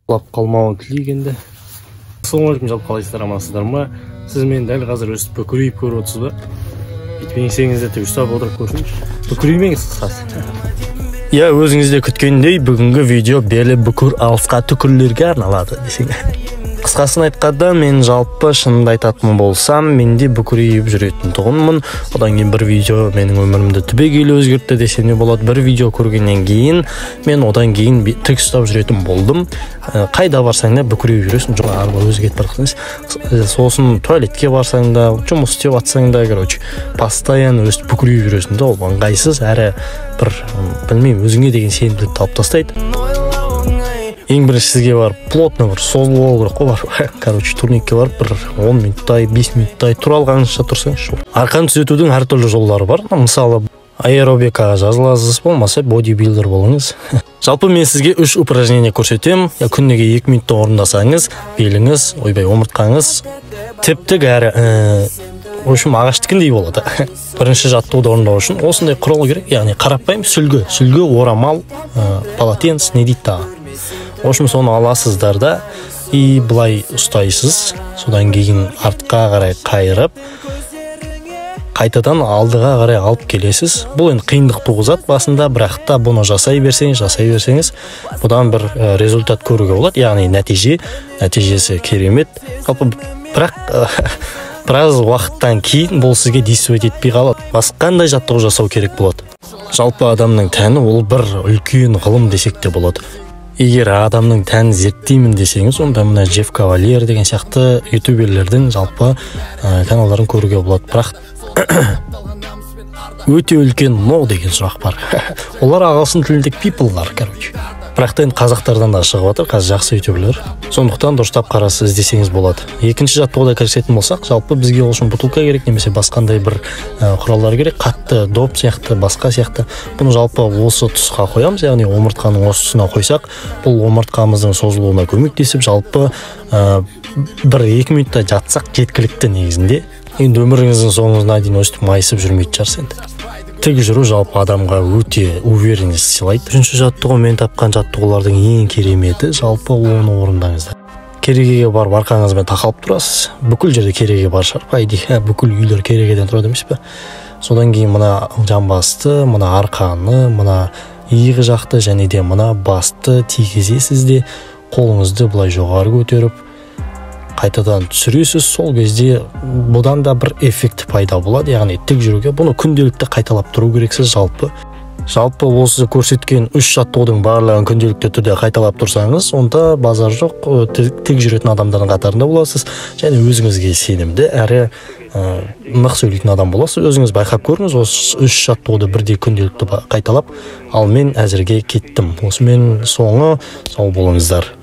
Лап қалмауын тілегенде. Ассалаумағалейкум, жалпы қалайсыздар, амансыздар ма? Сіз мені дәл қазір өстіп бүкірейіп көріп отырсыз ба? Бүйтпеңсеңіз де ұстап отырып көрсеңізші. Бүкіреймеңіз қысқасы. Я өзіңізде күткендей бүгінгі видео белі бүкір алысқа түкірлерге арналады десең. Қысқасын айтқанда, мен жалпы шынымды айтатын болсам, менде бүкірейіп жүретін тұғынмын. Одан кейін бір видео менің өмірімді түбегейлі өзгертті десем де болады. Бір видео көргеннен кейін мен одан кейін тік ұстап жүретін болдым. Қайда барсаң да бүкірейіп жүресің, жоқ арба өзі кетіп бара жатсың. Сосын туалетке барсаң да, жұмыс істеп жатсаң да, короче, постоянно өстіп бүкірейіп жүресің да, ол ыңғайсыз, әрі бір білмеймін, өзіңе деген сенімділікті алып тастайды. Ең бірінші сізге барып плотно бір созылу болу керек қой, бар. Короче, турникке барып бір 10 минуттай, 5 минуттай тұра алғаныңызша тұрсаңыз. Арқаны түзетудің әртүрлі жолдары бар. Мысалы, аэробикаға жазыласыз, болмаса бодибилдер болыңыз. Жалпы мен сізге 3 упражнение көрсетем. Күніне 2 минутта орындасаңыз, беліңіз, ойбай, омыртқаңыз тіп-тік әрі в общем, ағаштыкіндей болады. Бірінші жаттығуды орындау үшін осындай құрал керек, яғни қарапайым сүлгі, орамал, полотенце, не дейді тағы. В общем, соны аласыздар да, и былай ұстайсыз. Содан кейін артқа қарай қайырып, қайтадан алдыға қарай алып келесіз. Бұл енді қиындық туғызады басында, бірақ та бұны жасай берсеңіз, бұдан бір результат көруге болады, яғни нәтижесі керемет. Жалпы бірақ біраз уақыттан кейін бұл сізге действовать етпей қалады. Басқа қандай жаттығу жасау керек болады. Жалпы адамның тәні ол бір үлкен ғылым десек те болады. Егер адамның тәнін зерттеймін десеңіз, онда мына Джефф Кавалер деген сияқты ютуберлердің жалпы каналдарын көруге болады. Бірақ өте үлкен но деген сұрақ бар. Олар ағылшын тіліндегі people'лар, короче. Бірақ та енді қазақтардан да шығып жатыр, қазір жақсы ютуберлер. Сондықтан дұрыстап қарасыз іздесеңіз болады. Екінші жаттығуға кірісетін болсақ, жалпы бізге ол үшін бутылка керек, немесе басқандай бір құралдар керек, қатты доп сияқты, басқа сияқты. Бұны жалпы осы тұсқа қоямыз, яғни омыртқаның осы тұсына қойсақ, бұл омыртқамыздың созылуына көмектесіп, жалпы 1-2 минутта жатсақ жеткілікті негізінде. Енді өміріңіздің соңына дейін өстіп майысып жүрмейтін шығарсыз енді. Тік жүру жалпы адамға өте уверенность сыйлайды. Үшінші жаттығу мен тапқан жаттығулардың ең кереметі, жалпы оны орындаңыздар. Керегеге барып арқаңызбен тақалып тұрасыз. Бүкіл жерде кереге бар шығар, по идее, бүкіл үйлер керегеден тұрады емес пе? Содан кейін мына жамбасты, мына арқаны, мына иығы жақты және де мына басты тигізесіз де, қолыңызды былай жоғары көтеріп, қайтадан түсіресіз. Сол кезде бұдан да бір эффект пайда болады, яғни тік жүруге. Бұны күнделікті қайталап тұру керексіз. Жалпы осы көрсеткен 3 жаттығудың барлығын күнделікті түрде қайталап тұрсаңыз, онда базар жоқ, тік жүретін адамдардың қатарында боласыз, және өзіңізге сенімді әрі нық сөйлейтін адам боласыз. Өзіңіз байқап көріңіз, осы 3 жаттығуды бірдей күнделікті қайталап, ал мен әзірге кеттім. Осымен соңы сау болыңыздар.